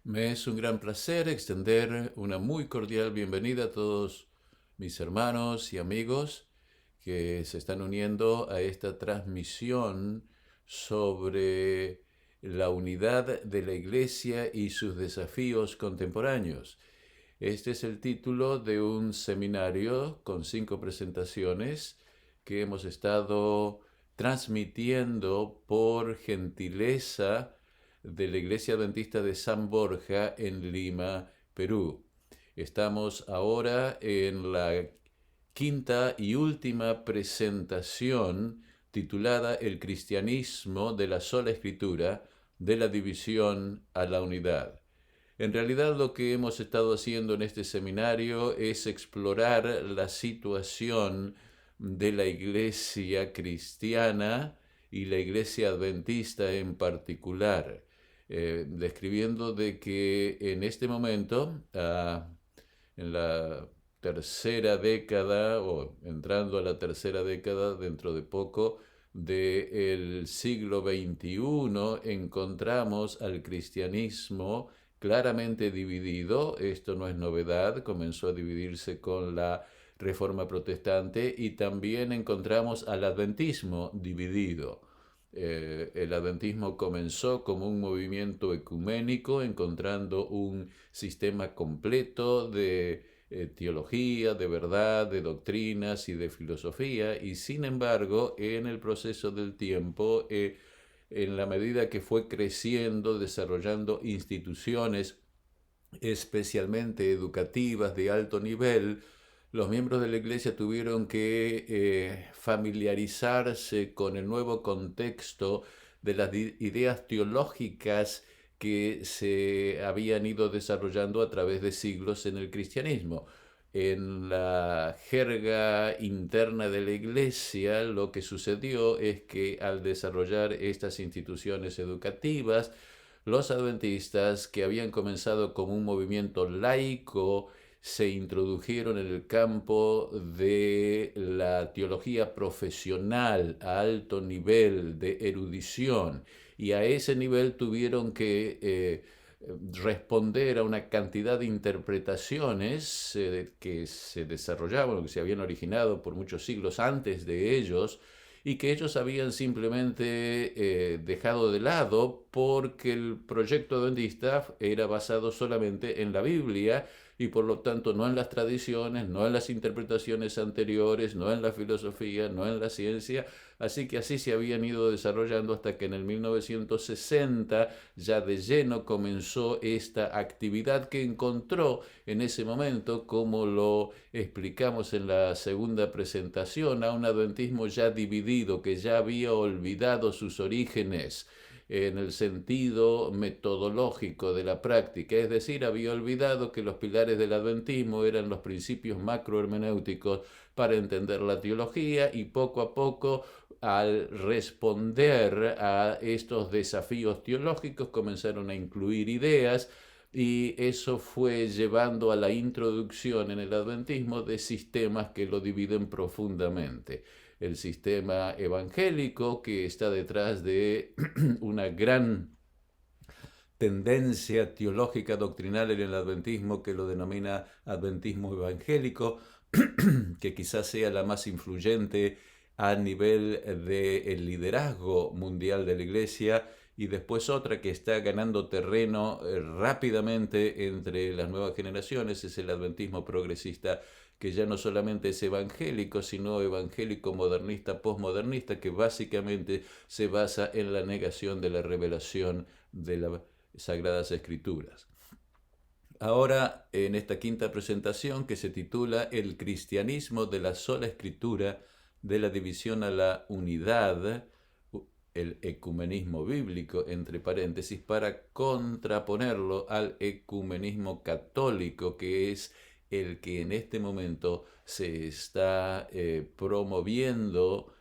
Me es un gran placer extender una muy cordial bienvenida a todos mis hermanos y amigos que se están uniendo a esta transmisión sobre la unidad de la Iglesia y sus desafíos contemporáneos. Este es el título de un seminario con 5 presentaciones que hemos estado transmitiendo por gentileza de la Iglesia Adventista de San Borja en Lima, Perú. Estamos ahora en la quinta y última presentación titulada El cristianismo de la sola escritura, de la división a la unidad. En realidad lo que hemos estado haciendo en este seminario es explorar la situación de la iglesia cristiana y la iglesia adventista en particular, describiendo de que en este momento, en la tercera década o entrando a la tercera década dentro de poco del siglo XXI, encontramos al cristianismo claramente dividido. Esto no es novedad, comenzó a dividirse con la Reforma Protestante y también encontramos al adventismo dividido. El adventismo comenzó como un movimiento ecuménico, encontrando un sistema completo de teología, de verdad, de doctrinas y de filosofía, y sin embargo, en el proceso del tiempo, en la medida que fue creciendo, desarrollando instituciones especialmente educativas de alto nivel, los miembros de la iglesia tuvieron que familiarizarse con el nuevo contexto de las ideas teológicas que se habían ido desarrollando a través de siglos en el cristianismo. En la jerga interna de la iglesia, lo que sucedió es que al desarrollar estas instituciones educativas, los adventistas, que habían comenzado como un movimiento laico, se introdujeron en el campo de la teología profesional a alto nivel de erudición, y a ese nivel tuvieron que responder a una cantidad de interpretaciones que se desarrollaban o que se habían originado por muchos siglos antes de ellos, y que ellos habían simplemente dejado de lado porque el proyecto adventista era basado solamente en la Biblia y por lo tanto no en las tradiciones, no en las interpretaciones anteriores, no en la filosofía, no en la ciencia. Así que así se habían ido desarrollando hasta que en el 1960 ya de lleno comenzó esta actividad que encontró en ese momento, como lo explicamos en la segunda presentación, a un adventismo ya dividido, que ya había olvidado sus orígenes en el sentido metodológico de la práctica, es decir, había olvidado que los pilares del adventismo eran los principios macrohermenéuticos para entender la teología, y poco a poco, al responder a estos desafíos teológicos, comenzaron a incluir ideas, y eso fue llevando a la introducción en el adventismo de sistemas que lo dividen profundamente. El sistema evangélico, que está detrás de una gran tendencia teológica doctrinal en el adventismo que lo denomina adventismo evangélico, que quizás sea la más influyente a nivel del liderazgo mundial de la iglesia, y después otra que está ganando terreno rápidamente entre las nuevas generaciones es el adventismo progresista, que ya no solamente es evangélico, sino evangélico modernista, postmodernista, que básicamente se basa en la negación de la revelación de las Sagradas Escrituras. Ahora, en esta quinta presentación, que se titula El cristianismo de la sola escritura, de la división a la unidad, el ecumenismo bíblico, entre paréntesis, para contraponerlo al ecumenismo católico, que es el que en este momento se está promoviendo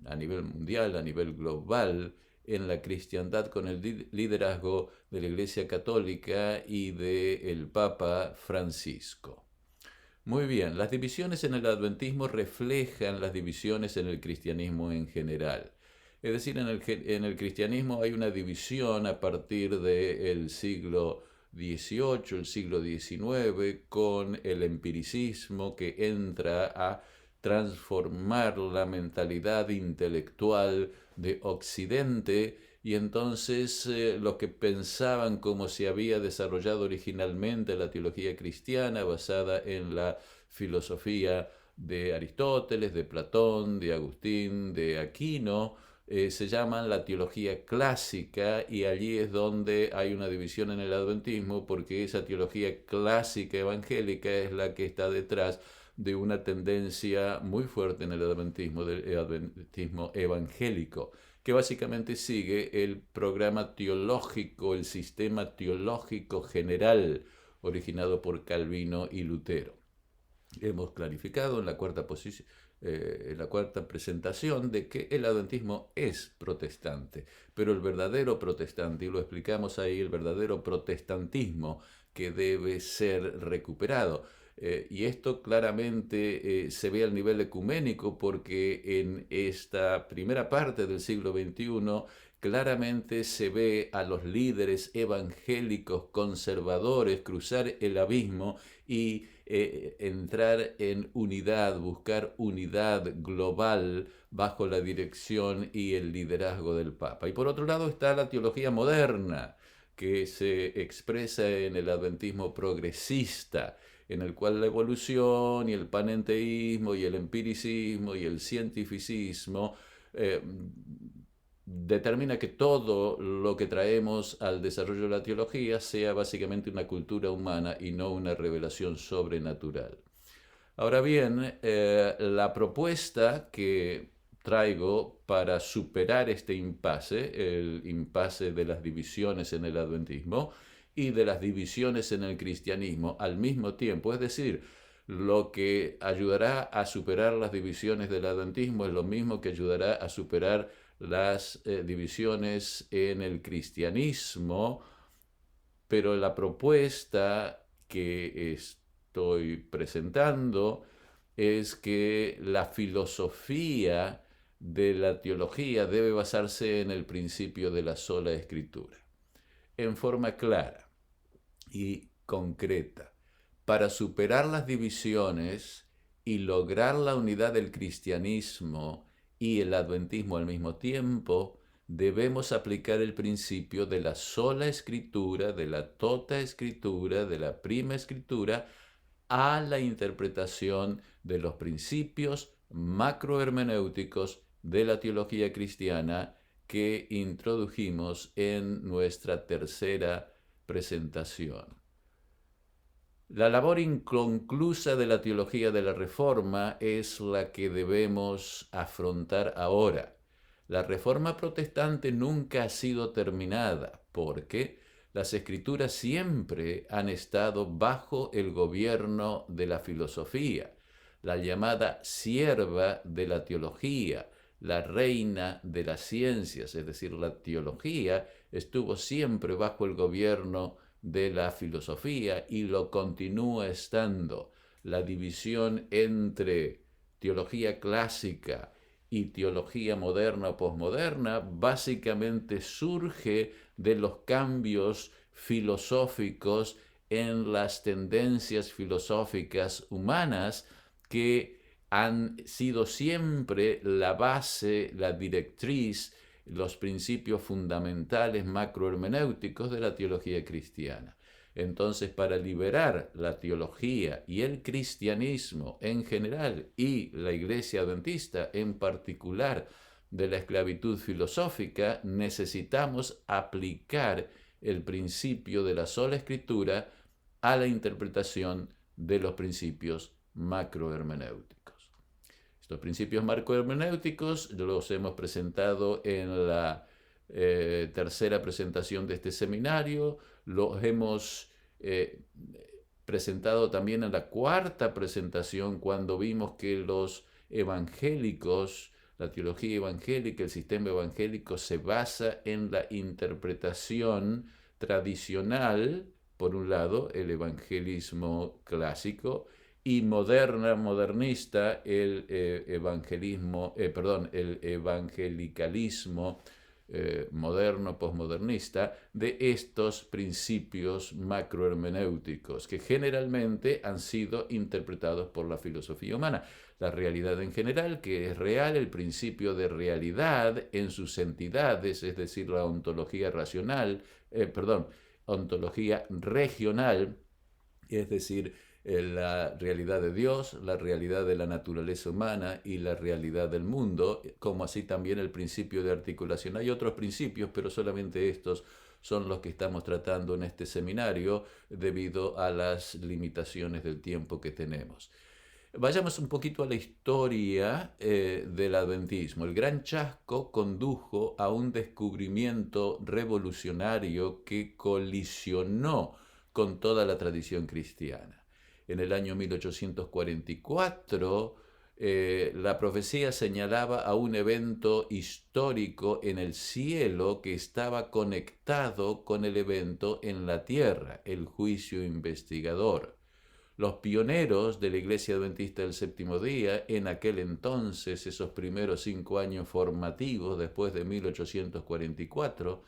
a nivel mundial, a nivel global, en la cristiandad, con el liderazgo de la Iglesia Católica y del Papa Francisco. Muy bien, las divisiones en el adventismo reflejan las divisiones en el cristianismo en general. Es decir, en el cristianismo hay una división a partir del siglo XVIII, el siglo XIX, con el empiricismo que entra a transformar la mentalidad intelectual de Occidente, y entonces lo que pensaban como se había desarrollado originalmente la teología cristiana basada en la filosofía de Aristóteles, de Platón, de Agustín, de Aquino, se llaman la teología clásica, y allí es donde hay una división en el adventismo, porque esa teología clásica evangélica es la que está detrás de una tendencia muy fuerte en el adventismo, del adventismo evangélico, que básicamente sigue el programa teológico, el sistema teológico general originado por Calvino y Lutero. Hemos clarificado en la cuarta presentación de que el adventismo es protestante, pero el verdadero protestante, y lo explicamos ahí, el verdadero protestantismo que debe ser recuperado. Y esto claramente se ve al nivel ecuménico, porque en esta primera parte del siglo XXI claramente se ve a los líderes evangélicos conservadores cruzar el abismo y entrar en unidad, buscar unidad global bajo la dirección y el liderazgo del Papa. Y por otro lado está la teología moderna, que se expresa en el adventismo progresista, en el cual la evolución y el panenteísmo y el empiricismo y el cientificismo determina que todo lo que traemos al desarrollo de la teología sea básicamente una cultura humana y no una revelación sobrenatural. Ahora bien, la propuesta que traigo para superar este impasse, el impasse de las divisiones en el adventismo y de las divisiones en el cristianismo al mismo tiempo, es decir, lo que ayudará a superar las divisiones del adventismo es lo mismo que ayudará a superar las divisiones en el cristianismo, pero la propuesta que estoy presentando es que la filosofía de la teología debe basarse en el principio de la sola escritura, en forma clara y concreta, para superar las divisiones y lograr la unidad del cristianismo y el adventismo al mismo tiempo. Debemos aplicar el principio de la sola escritura, de la tota escritura, de la prima escritura, a la interpretación de los principios macrohermenéuticos de la teología cristiana que introdujimos en nuestra tercera presentación. La labor inconclusa de la teología de la Reforma es la que debemos afrontar ahora. La Reforma protestante nunca ha sido terminada, porque las Escrituras siempre han estado bajo el gobierno de la filosofía, la llamada sierva de la teología, la reina de las ciencias, es decir, la teología estuvo siempre bajo el gobierno de la filosofía y lo continúa estando. La división entre teología clásica y teología moderna o posmoderna básicamente surge de los cambios filosóficos en las tendencias filosóficas humanas, que han sido siempre la base, la directriz, los principios fundamentales macrohermenéuticos de la teología cristiana. Entonces, para liberar la teología y el cristianismo en general, y la Iglesia Adventista en particular, de la esclavitud filosófica, necesitamos aplicar el principio de la sola escritura a la interpretación de los principios macrohermenéuticos. Estos principios macrohermenéuticos los hemos presentado en la tercera presentación de este seminario, los hemos presentado también en la cuarta presentación, cuando vimos que los evangélicos, la teología evangélica, el sistema evangélico se basa en la interpretación tradicional, por un lado, el evangelismo clásico, y modernista, el evangelicalismo moderno, posmodernista, de estos principios macrohermenéuticos que generalmente han sido interpretados por la filosofía humana. La realidad en general, que es real, el principio de realidad en sus entidades, es decir, la ontología racional, ontología regional, es decir, la realidad de Dios, la realidad de la naturaleza humana y la realidad del mundo, como así también el principio de articulación. Hay otros principios, pero solamente estos son los que estamos tratando en este seminario debido a las limitaciones del tiempo que tenemos. Vayamos un poquito a la historia del adventismo. El gran chasco condujo a un descubrimiento revolucionario que colisionó con toda la tradición cristiana. En el año 1844, la profecía señalaba a un evento histórico en el cielo que estaba conectado con el evento en la tierra, el juicio investigador. Los pioneros de la Iglesia Adventista del Séptimo Día, en aquel entonces, esos primeros 5 años formativos después de 1844,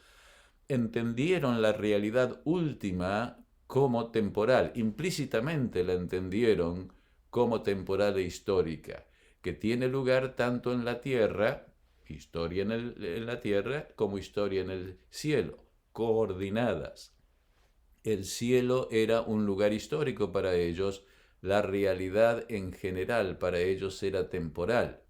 entendieron la realidad última como temporal, implícitamente la entendieron como temporal e histórica, que tiene lugar tanto en la tierra, historia en la tierra, como historia en el cielo, coordinadas. El cielo era un lugar histórico para ellos, la realidad en general para ellos era temporal.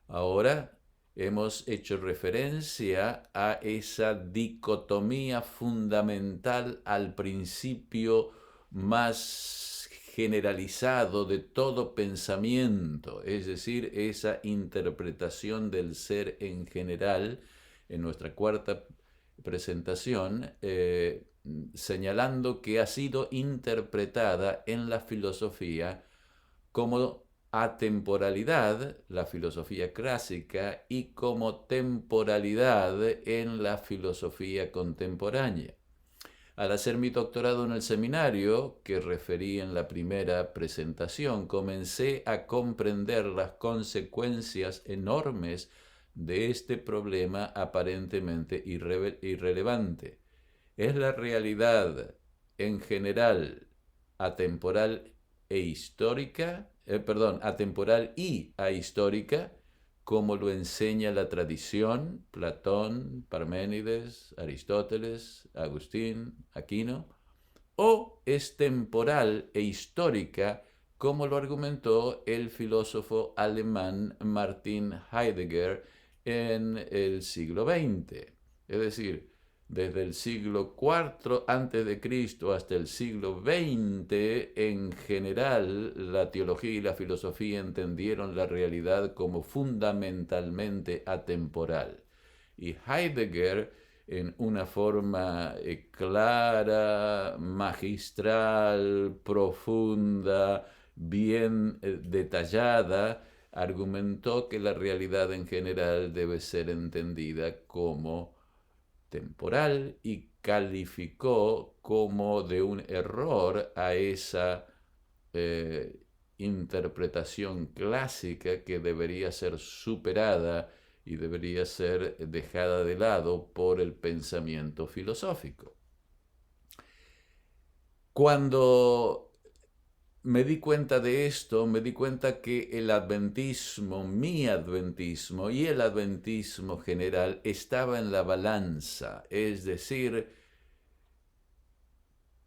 Ahora hemos hecho referencia a esa dicotomía fundamental al principio más generalizado de todo pensamiento, es decir, esa interpretación del ser en general en nuestra cuarta presentación, señalando que ha sido interpretada en la filosofía como atemporalidad, la filosofía clásica, y como temporalidad en la filosofía contemporánea. Al hacer mi doctorado en el seminario, que referí en la primera presentación, comencé a comprender las consecuencias enormes de este problema aparentemente irrelevante. ¿Es la realidad en general atemporal e histórica? Atemporal y ahistórica, como lo enseña la tradición, Platón, Parménides, Aristóteles, Agustín, Aquino, o es temporal e histórica, como lo argumentó el filósofo alemán Martin Heidegger en el siglo XX. Es decir, desde el siglo IV a.C. hasta el siglo XX, en general, la teología y la filosofía entendieron la realidad como fundamentalmente atemporal. Y Heidegger, en una forma clara, magistral, profunda, bien detallada, argumentó que la realidad en general debe ser entendida como temporal y calificó como de un error a esa interpretación clásica que debería ser superada y debería ser dejada de lado por el pensamiento filosófico. Cuando me di cuenta de esto, me di cuenta que el adventismo, mi adventismo y el adventismo general estaba en la balanza, es decir,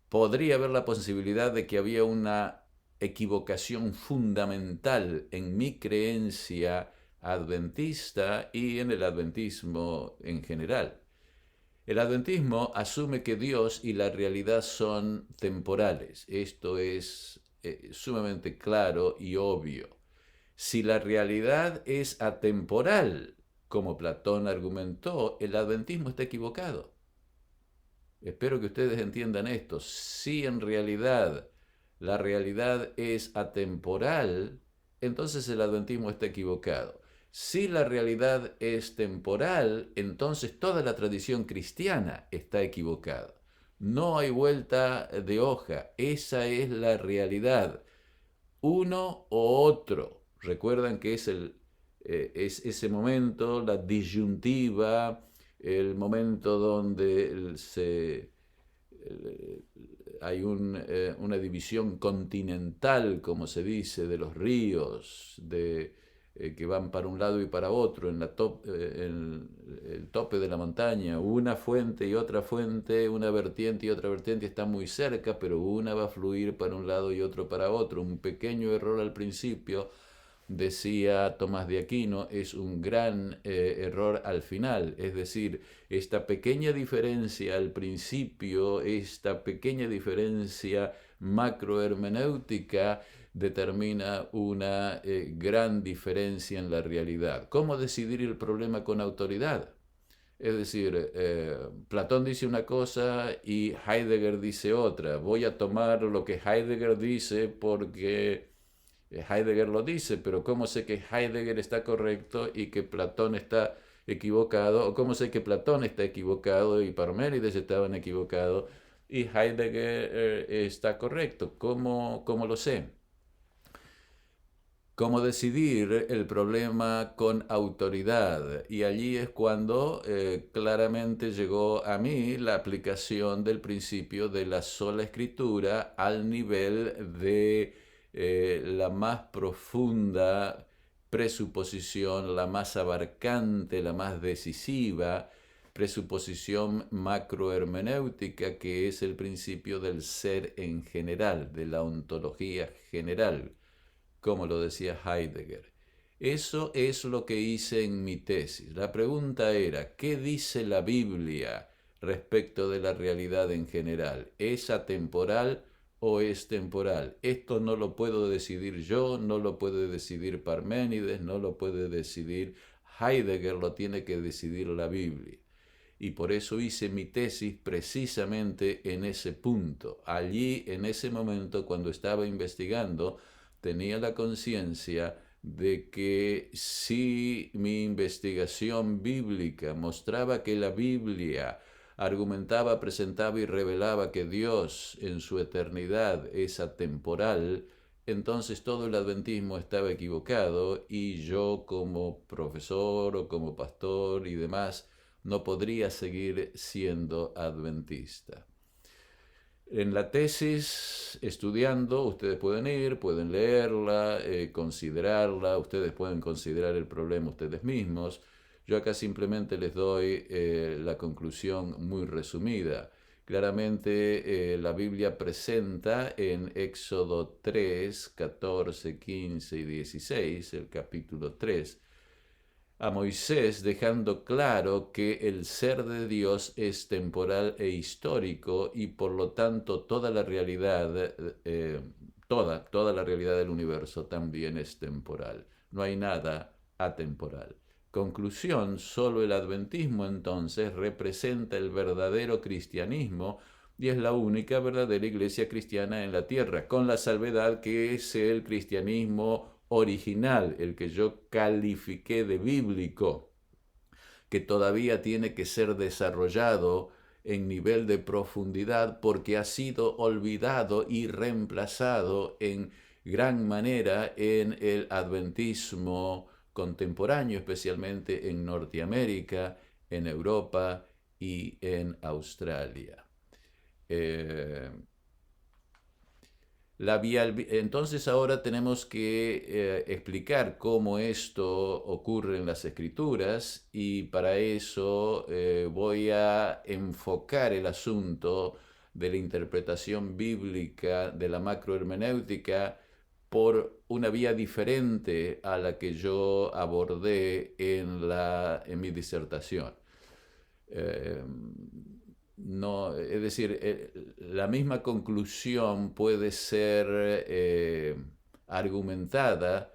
podría haber la posibilidad de que había una equivocación fundamental en mi creencia adventista y en el adventismo en general. El adventismo asume que Dios y la realidad son temporales. Esto es sumamente claro y obvio. Si la realidad es atemporal, como Platón argumentó, el adventismo está equivocado. Espero que ustedes entiendan esto. Si en realidad la realidad es atemporal, entonces el adventismo está equivocado. Si la realidad es temporal, entonces toda la tradición cristiana está equivocada. No hay vuelta de hoja. Esa es la realidad. Uno o otro. Recuerdan que es ese momento, la disyuntiva el momento donde hay una división continental, como se dice, de los ríos, que van para un lado y para otro, en el tope de la montaña, una fuente y otra fuente, una vertiente y otra vertiente están muy cerca, pero una va a fluir para un lado y otro para otro. Un pequeño error al principio, decía Tomás de Aquino, es un gran error al final. Es decir, esta pequeña diferencia al principio, esta pequeña diferencia macrohermenéutica, determina una gran diferencia en la realidad. ¿Cómo decidir el problema con autoridad? Es decir, Platón dice una cosa y Heidegger dice otra. Voy a tomar lo que Heidegger dice porque Heidegger lo dice, pero ¿cómo sé que Heidegger está correcto y que Platón está equivocado? ¿O cómo sé que Platón está equivocado y Parménides estaban equivocados y Heidegger está correcto? ¿Cómo lo sé? ¿Cómo decidir el problema con autoridad? Y allí es cuando claramente llegó a mí la aplicación del principio de la sola escritura al nivel de la más profunda presuposición, la más abarcante, la más decisiva presuposición macrohermenéutica, que es el principio del ser en general, de la ontología general, como lo decía Heidegger. Eso es lo que hice en mi tesis. La pregunta era, ¿qué dice la Biblia respecto de la realidad en general? ¿Es atemporal o es temporal? Esto no lo puedo decidir yo, no lo puede decidir Parménides, no lo puede decidir Heidegger, lo tiene que decidir la Biblia. Y por eso hice mi tesis precisamente en ese punto. Allí, en ese momento, cuando estaba investigando, tenía la conciencia de que si mi investigación bíblica mostraba que la Biblia argumentaba, presentaba y revelaba que Dios en su eternidad es atemporal, entonces todo el adventismo estaba equivocado y yo como profesor o como pastor y demás no podría seguir siendo adventista. En la tesis, estudiando, ustedes pueden ir, pueden leerla, considerarla, ustedes pueden considerar el problema ustedes mismos. Yo acá simplemente les doy la conclusión muy resumida. Claramente la Biblia presenta en Éxodo 3, 14, 15 y 16, el capítulo 3, a Moisés dejando claro que el ser de Dios es temporal e histórico y por lo tanto toda la realidad, toda la realidad del universo también es temporal. No hay nada atemporal. Conclusión, solo el adventismo entonces representa el verdadero cristianismo y es la única verdadera iglesia cristiana en la tierra, con la salvedad que es el cristianismo original, el que yo califiqué de bíblico, que todavía tiene que ser desarrollado en nivel de profundidad porque ha sido olvidado y reemplazado en gran manera en el adventismo contemporáneo, especialmente en Norteamérica, en Europa y en Australia. Entonces ahora tenemos que explicar cómo esto ocurre en las escrituras y para eso voy a enfocar el asunto de la interpretación bíblica de la macrohermenéutica por una vía diferente a la que yo abordé en mi disertación. Eh, no, es decir, la misma conclusión puede ser argumentada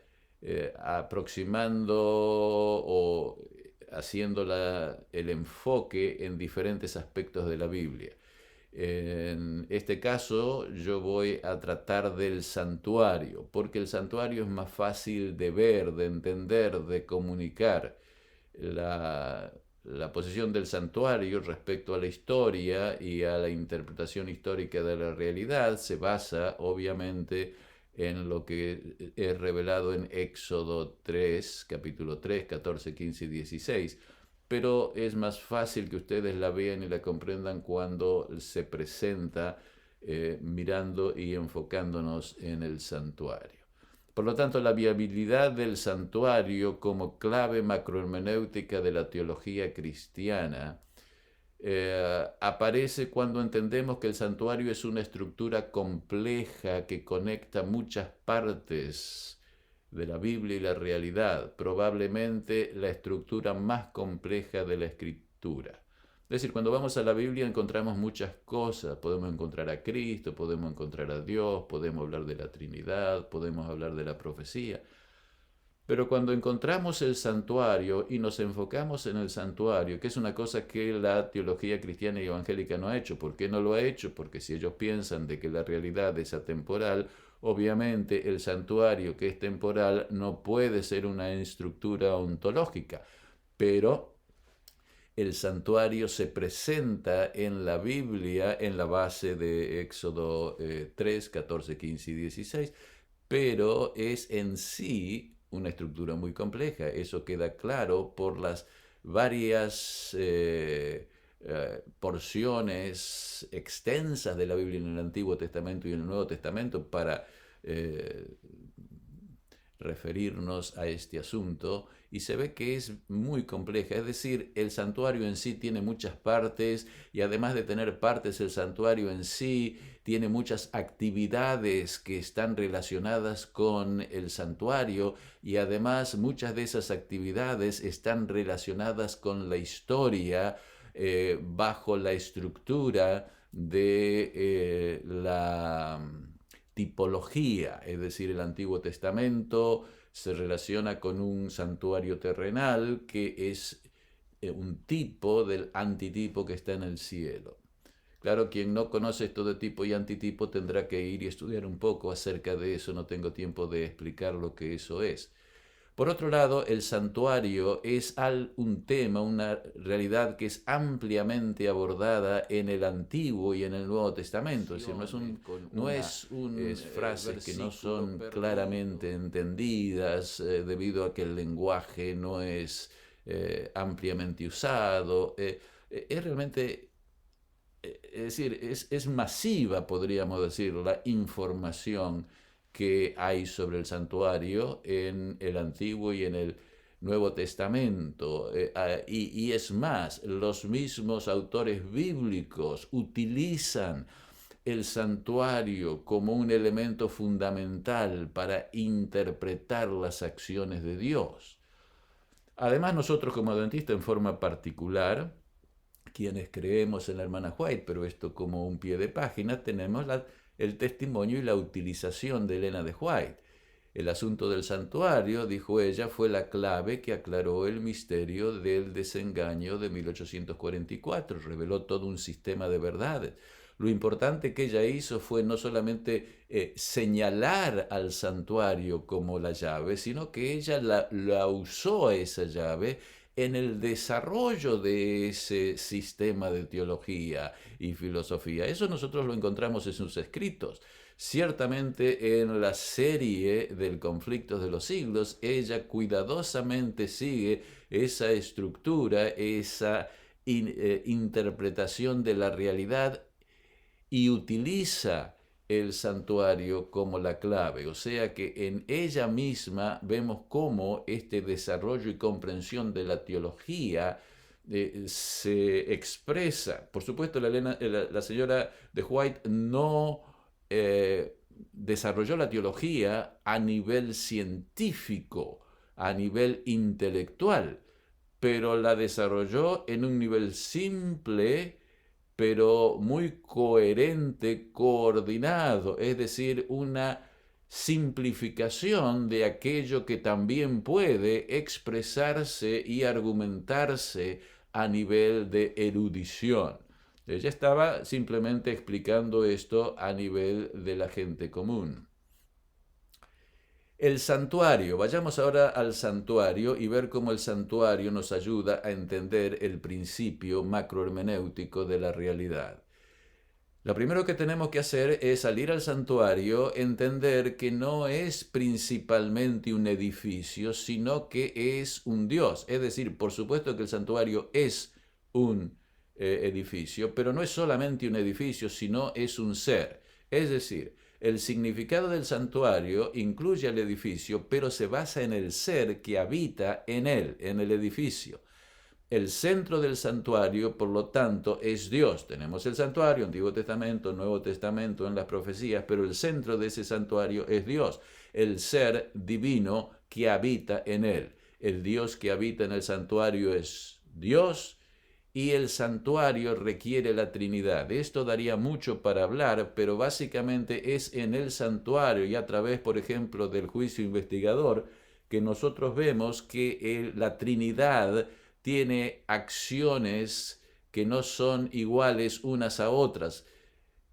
aproximando o haciendo el enfoque en diferentes aspectos de la Biblia. En este caso yo voy a tratar del santuario, porque el santuario es más fácil de ver, de entender, de comunicar. La, la posición del santuario respecto a la historia y a la interpretación histórica de la realidad se basa obviamente en lo que es revelado en Éxodo 3, capítulo 3, 14, 15 y 16. pero es más fácil que ustedes la vean y la comprendan cuando se presenta mirando y enfocándonos en el santuario. Por lo tanto, la viabilidad del santuario como clave macrohermenéutica de la teología cristiana aparece cuando entendemos que el santuario es una estructura compleja que conecta muchas partes de la Biblia y la realidad, probablemente la estructura más compleja de la Escritura. Es decir, cuando vamos a la Biblia encontramos muchas cosas, podemos encontrar a Cristo, podemos encontrar a Dios, podemos hablar de la Trinidad, podemos hablar de la profecía, pero cuando encontramos el santuario y nos enfocamos en el santuario, que es una cosa que la teología cristiana y evangélica no ha hecho, ¿por qué no lo ha hecho? Porque si ellos piensan de que la realidad es atemporal, obviamente el santuario que es temporal no puede ser una estructura ontológica, pero el santuario se presenta en la Biblia en la base de Éxodo 3, 14, 15 y 16, pero es en sí una estructura muy compleja. Eso queda claro por las varias porciones extensas de la Biblia en el Antiguo Testamento y en el Nuevo Testamento para eh, referirnos a este asunto, y se ve que es muy compleja. Es decir, el santuario en sí tiene muchas partes, y además de tener partes, el santuario en sí tiene muchas actividades que están relacionadas con el santuario, y además muchas de esas actividades están relacionadas con la historia bajo la estructura de la tipología, es decir, el Antiguo Testamento se relaciona con un santuario terrenal que es un tipo del antitipo que está en el cielo. Claro, quien no conoce esto de tipo y antitipo tendrá que ir y estudiar un poco acerca de eso, no tengo tiempo de explicar lo que eso es. Por otro lado, el santuario es un tema, una realidad que es ampliamente abordada en el Antiguo y en el Nuevo Testamento. Es decir, es frases que no son claramente entendidas debido a que el lenguaje no es ampliamente usado. Es realmente, es decir, es masiva, podríamos decir, la información que hay sobre el santuario en el Antiguo y en el Nuevo Testamento. Y es más, los mismos autores bíblicos utilizan el santuario como un elemento fundamental para interpretar las acciones de Dios. Además, nosotros como adventistas en forma particular, quienes creemos en la hermana White, pero esto como un pie de página, tenemos el testimonio y la utilización de Elena de White. El asunto del santuario, dijo ella, fue la clave que aclaró el misterio del desengaño de 1844, reveló todo un sistema de verdades. Lo importante que ella hizo fue no solamente señalar al santuario como la llave, sino que ella la usó a esa llave en el desarrollo de ese sistema de teología y filosofía. Eso nosotros lo encontramos en sus escritos. Ciertamente en la serie del Conflicto de los Siglos, ella cuidadosamente sigue esa estructura, esa interpretación de la realidad y utiliza el santuario como la clave, o sea que en ella misma vemos cómo este desarrollo y comprensión de la teología se expresa. Por supuesto, la señora de White no desarrolló la teología a nivel científico, a nivel intelectual, pero la desarrolló en un nivel simple, pero muy coherente, coordinado, es decir, una simplificación de aquello que también puede expresarse y argumentarse a nivel de erudición. Ella estaba simplemente explicando esto a nivel de la gente común. El santuario, vayamos ahora al santuario y ver cómo el santuario nos ayuda a entender el principio macrohermenéutico de la realidad. Lo primero que tenemos que hacer es salir al santuario, entender que no es principalmente un edificio, sino que es un Dios. Es decir, por supuesto que el santuario es un edificio, pero no es solamente un edificio, sino es un ser. Es decir, el significado del santuario incluye al edificio, pero se basa en el ser que habita en él, en el edificio. El centro del santuario, por lo tanto, es Dios. Tenemos el santuario, Antiguo Testamento, Nuevo Testamento, en las profecías, pero el centro de ese santuario es Dios, el ser divino que habita en él. El Dios que habita en el santuario es Dios y el santuario requiere la Trinidad. Esto daría mucho para hablar, pero básicamente es en el santuario y a través, por ejemplo, del juicio investigador, que nosotros vemos que la Trinidad tiene acciones que no son iguales unas a otras.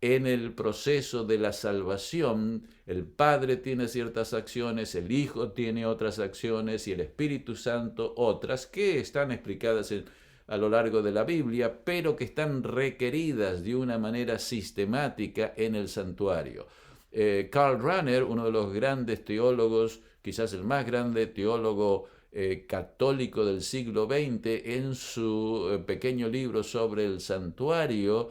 En el proceso de la salvación, el Padre tiene ciertas acciones, el Hijo tiene otras acciones y el Espíritu Santo otras que están explicadas a lo largo de la Biblia, pero que están requeridas de una manera sistemática en el santuario. Karl Rahner, uno de los grandes teólogos, quizás el más grande teólogo católico del siglo XX, en su pequeño libro sobre el santuario,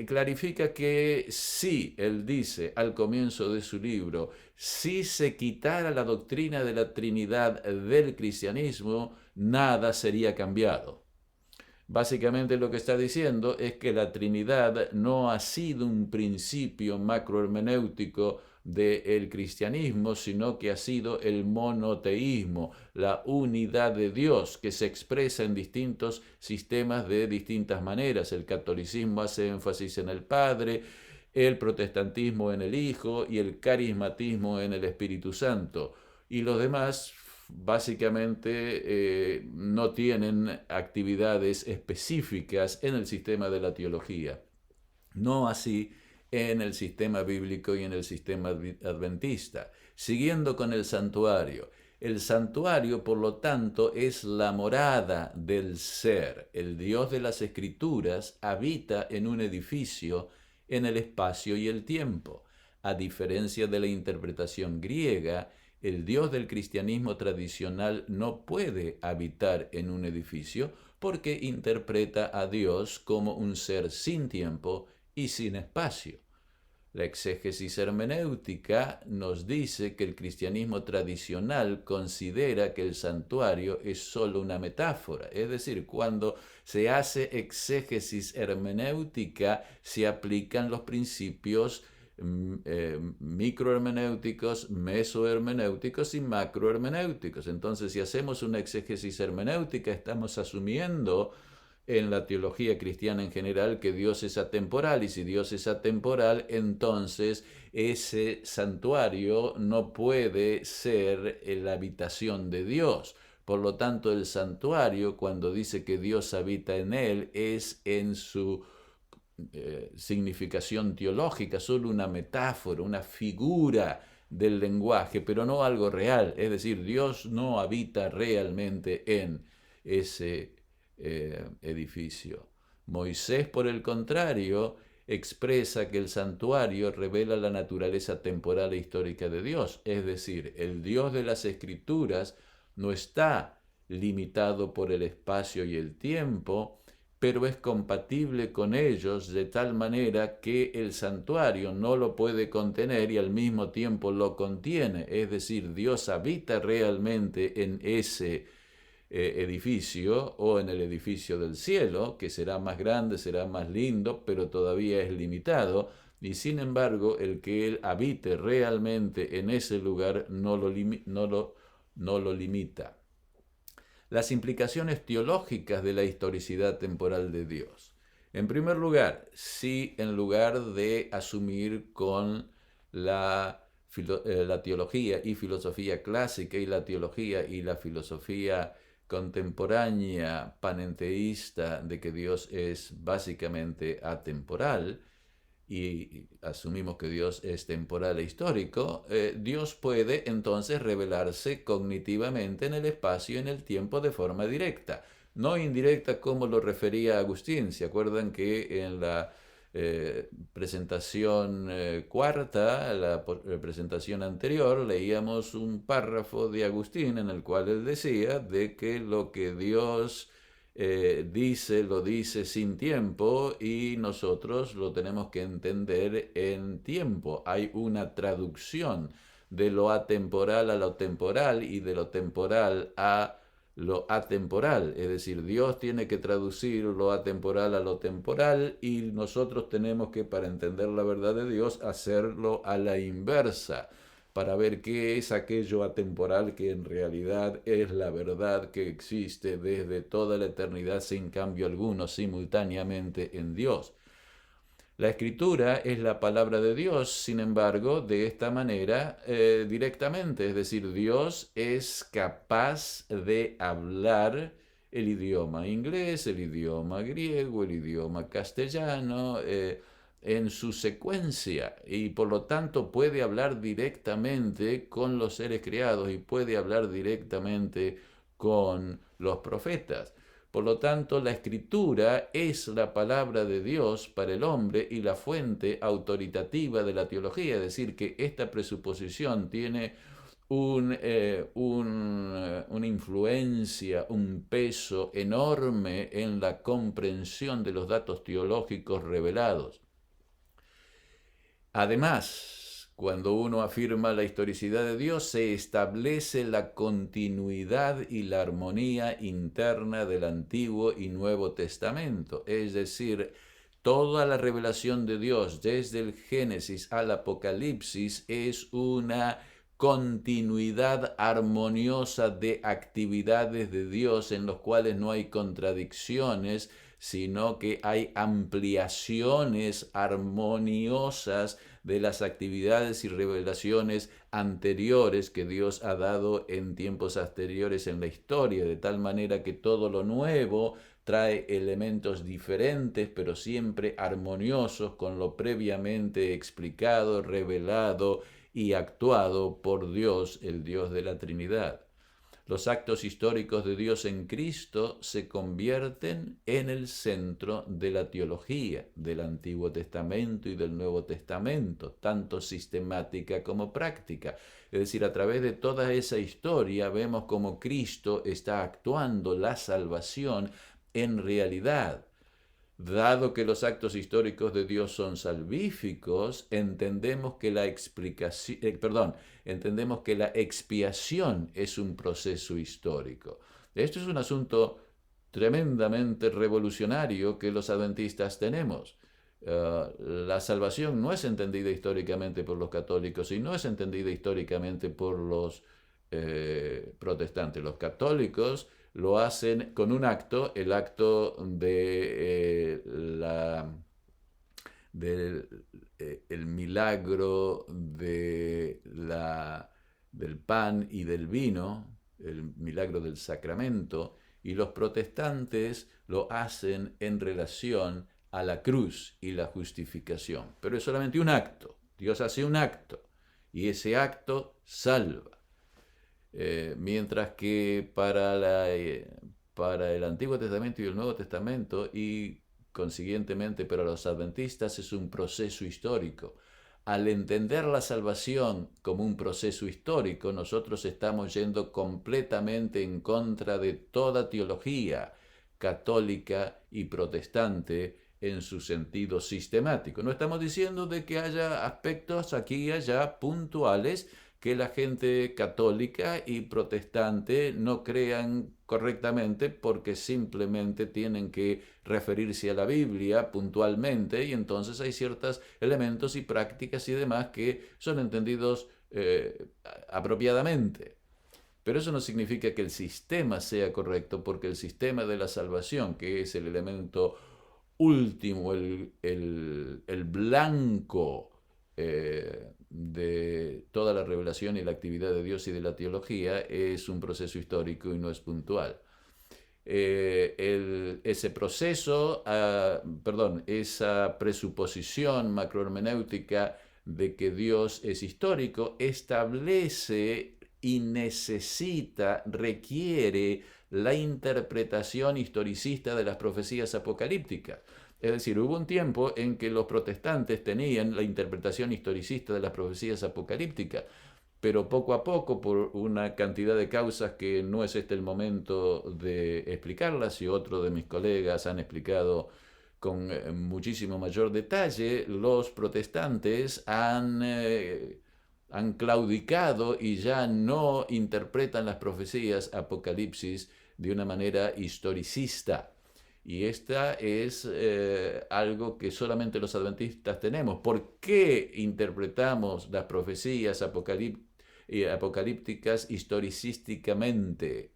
clarifica que si, él dice al comienzo de su libro, si se quitara la doctrina de la Trinidad del cristianismo, nada sería cambiado. Básicamente lo que está diciendo es que la Trinidad no ha sido un principio macrohermenéutico del cristianismo, sino que ha sido el monoteísmo, la unidad de Dios, que se expresa en distintos sistemas de distintas maneras. El catolicismo hace énfasis en el Padre, el protestantismo en el Hijo y el carismatismo en el Espíritu Santo. Y los demás básicamente no tienen actividades específicas en el sistema de la teología. No así en el sistema bíblico y en el sistema adventista. Siguiendo con el santuario. El santuario, por lo tanto, es la morada del ser. El Dios de las Escrituras habita en un edificio en el espacio y el tiempo. A diferencia de la interpretación griega, el Dios del cristianismo tradicional no puede habitar en un edificio porque interpreta a Dios como un ser sin tiempo y sin espacio. La exégesis hermenéutica nos dice que el cristianismo tradicional considera que el santuario es solo una metáfora, es decir, cuando se hace exégesis hermenéutica se aplican los principios microhermenéuticos, mesohermenéuticos y macrohermenéuticos. Entonces, si hacemos una exégesis hermenéutica, estamos asumiendo en la teología cristiana en general que Dios es atemporal, y si Dios es atemporal, entonces ese santuario no puede ser la habitación de Dios. Por lo tanto, el santuario, cuando dice que Dios habita en él, es en su significación teológica, solo una metáfora, una figura del lenguaje, pero no algo real. Es decir, Dios no habita realmente en ese edificio. Moisés, por el contrario, expresa que el santuario revela la naturaleza temporal e histórica de Dios. Es decir, el Dios de las Escrituras no está limitado por el espacio y el tiempo, pero es compatible con ellos de tal manera que el santuario no lo puede contener y al mismo tiempo lo contiene. Es decir, Dios habita realmente en ese edificio o en el edificio del cielo, que será más grande, será más lindo, pero todavía es limitado. Y sin embargo, el que Él habite realmente en ese lugar no lo limita. Las implicaciones teológicas de la historicidad temporal de Dios. En primer lugar, si en lugar de asumir con la teología y filosofía clásica y la teología y la filosofía contemporánea panenteísta de que Dios es básicamente atemporal, y asumimos que Dios es temporal e histórico, Dios puede entonces revelarse cognitivamente en el espacio y en el tiempo de forma directa, no indirecta como lo refería Agustín. ¿Se acuerdan que en la presentación cuarta, la presentación anterior, leíamos un párrafo de Agustín en el cual él decía de que lo que Dios dice, lo dice sin tiempo y nosotros lo tenemos que entender en tiempo. Hay una traducción de lo atemporal a lo temporal y de lo temporal a lo atemporal, es decir, Dios tiene que traducir lo atemporal a lo temporal y nosotros tenemos que, para entender la verdad de Dios, hacerlo a la inversa, para ver qué es aquello atemporal que en realidad es la verdad que existe desde toda la eternidad sin cambio alguno, simultáneamente en Dios. La escritura es la palabra de Dios, sin embargo, de esta manera directamente, es decir, Dios es capaz de hablar el idioma inglés, el idioma griego, el idioma castellano, en su secuencia, y por lo tanto puede hablar directamente con los seres creados y puede hablar directamente con los profetas. Por lo tanto, la escritura es la palabra de Dios para el hombre y la fuente autoritativa de la teología, es decir, que esta presuposición tiene una influencia, un peso enorme en la comprensión de los datos teológicos revelados. Además, cuando uno afirma la historicidad de Dios, se establece la continuidad y la armonía interna del Antiguo y Nuevo Testamento. Es decir, toda la revelación de Dios, desde el Génesis al Apocalipsis, es una continuidad armoniosa de actividades de Dios en los cuales no hay contradicciones, sino que hay ampliaciones armoniosas de las actividades y revelaciones anteriores que Dios ha dado en tiempos anteriores en la historia, de tal manera que todo lo nuevo trae elementos diferentes, pero siempre armoniosos con lo previamente explicado, revelado y actuado por Dios, el Dios de la Trinidad. Los actos históricos de Dios en Cristo se convierten en el centro de la teología del Antiguo Testamento y del Nuevo Testamento, tanto sistemática como práctica. Es decir, a través de toda esa historia vemos cómo Cristo está actuando la salvación en realidad. Dado que los actos históricos de Dios son salvíficos, entendemos que la expiación es un proceso histórico. Esto es un asunto tremendamente revolucionario que los adventistas tenemos. La salvación no es entendida históricamente por los católicos y no es entendida históricamente por los protestantes. Los católicos lo hacen con un acto, el acto de el milagro del pan y del vino, el milagro del sacramento, y los protestantes lo hacen en relación a la cruz y la justificación. Pero es solamente un acto. Dios hace un acto y ese acto salva. Mientras que para el Antiguo Testamento y el Nuevo Testamento, y consiguientemente para los adventistas, es un proceso histórico. Al entender la salvación como un proceso histórico, nosotros estamos yendo completamente en contra de toda teología católica y protestante en su sentido sistemático. No estamos diciendo de que haya aspectos aquí y allá puntuales que la gente católica y protestante no crean correctamente porque simplemente tienen que referirse a la Biblia puntualmente y entonces hay ciertos elementos y prácticas y demás que son entendidos apropiadamente. Pero eso no significa que el sistema sea correcto, porque el sistema de la salvación, que es el elemento último, el blanco de toda la revelación y la actividad de Dios y de la teología, es un proceso histórico y no es puntual. Ese proceso, esa presuposición macrohermenéutica de que Dios es histórico, establece y requiere la interpretación historicista de las profecías apocalípticas. Es decir, hubo un tiempo en que los protestantes tenían la interpretación historicista de las profecías apocalípticas, pero poco a poco, por una cantidad de causas que no es este el momento de explicarlas, y otros de mis colegas han explicado con muchísimo mayor detalle, los protestantes han claudicado y ya no interpretan las profecías apocalipsis de una manera historicista. Y esta es algo que solamente los adventistas tenemos. ¿Por qué interpretamos las profecías apocalípticas historicísticamente?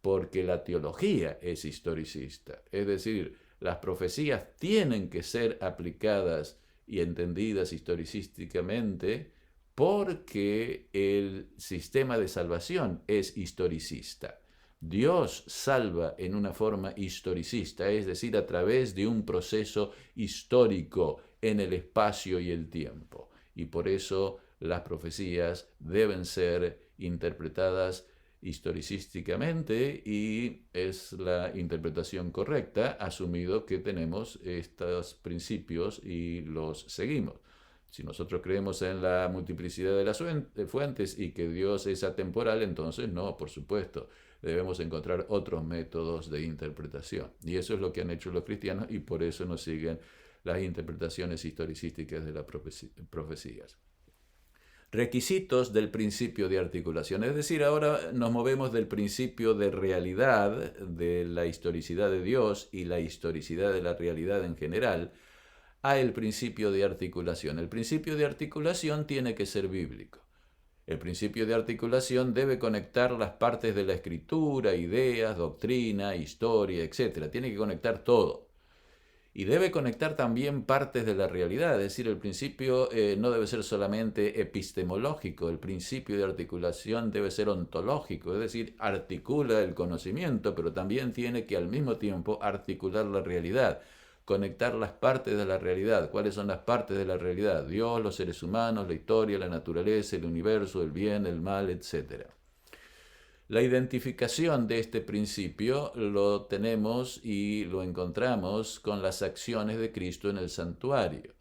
Porque la teología es historicista. Es decir, las profecías tienen que ser aplicadas y entendidas historicísticamente porque el sistema de salvación es historicista. Dios salva en una forma historicista, es decir, a través de un proceso histórico en el espacio y el tiempo. Y por eso las profecías deben ser interpretadas historicísticamente, y es la interpretación correcta, asumido que tenemos estos principios y los seguimos. Si nosotros creemos en la multiplicidad de las fuentes y que Dios es atemporal, entonces no, por supuesto, debemos encontrar otros métodos de interpretación. Y eso es lo que han hecho los cristianos, y por eso nos siguen las interpretaciones historicísticas de las profecías. Requisitos del principio de articulación. Es decir, ahora nos movemos del principio de realidad, de la historicidad de Dios y la historicidad de la realidad en general, a el principio de articulación. El principio de articulación tiene que ser bíblico. El principio de articulación debe conectar las partes de la escritura, ideas, doctrina, historia, etc. Tiene que conectar todo. Y debe conectar también partes de la realidad, es decir, el principio no debe ser solamente epistemológico, el principio de articulación debe ser ontológico, es decir, articula el conocimiento, pero también tiene que al mismo tiempo articular la realidad, conectar las partes de la realidad. ¿Cuáles son las partes de la realidad? Dios, los seres humanos, la historia, la naturaleza, el universo, el bien, el mal, etc. La identificación de este principio lo tenemos y lo encontramos con las acciones de Cristo en el santuario.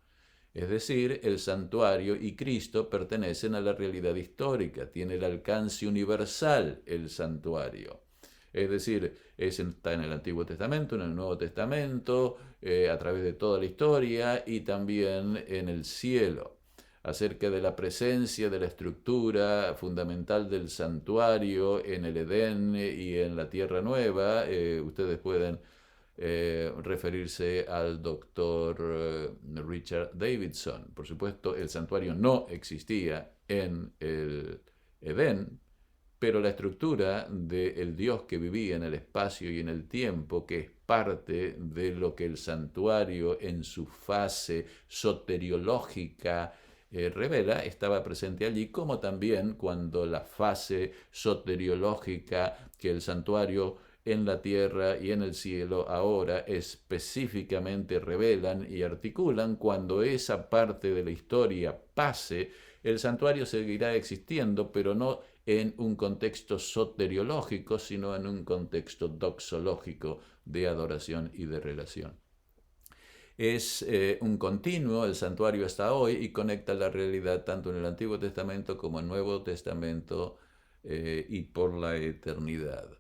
Es decir, el santuario y Cristo pertenecen a la realidad histórica, tiene el alcance universal el santuario. Es decir, está en el Antiguo Testamento, en el Nuevo Testamento, a través de toda la historia, y también en el cielo. Acerca de la presencia de la estructura fundamental del santuario en el Edén y en la Tierra Nueva, ustedes pueden referirse al doctor Richard Davidson. Por supuesto, el santuario no existía en el Edén, pero la estructura del Dios que vivía en el espacio y en el tiempo, que es parte de lo que el santuario en su fase soteriológica revela, estaba presente allí, como también cuando la fase soteriológica que el santuario en la tierra y en el cielo ahora específicamente revelan y articulan, cuando esa parte de la historia pase, el santuario seguirá existiendo, pero no en un contexto soteriológico, sino en un contexto doxológico de adoración y de relación. Es un continuo, el santuario hasta hoy, y conecta la realidad tanto en el Antiguo Testamento como en el Nuevo Testamento y por la eternidad.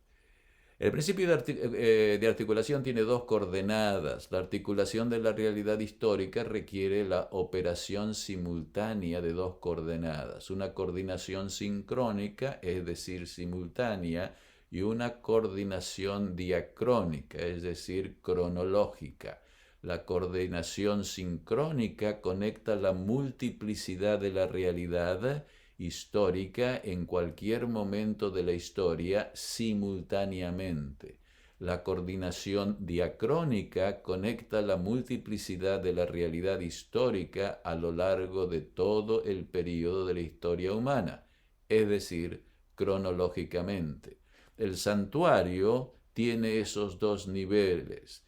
El principio de articulación tiene dos coordenadas. La articulación de la realidad histórica requiere la operación simultánea de dos coordenadas. Una coordinación sincrónica, es decir, simultánea, y una coordinación diacrónica, es decir, cronológica. La coordinación sincrónica conecta la multiplicidad de la realidad histórica en cualquier momento de la historia simultáneamente. La coordinación diacrónica conecta la multiplicidad de la realidad histórica a lo largo de todo el período de la historia humana, es decir, cronológicamente. El santuario tiene esos dos niveles.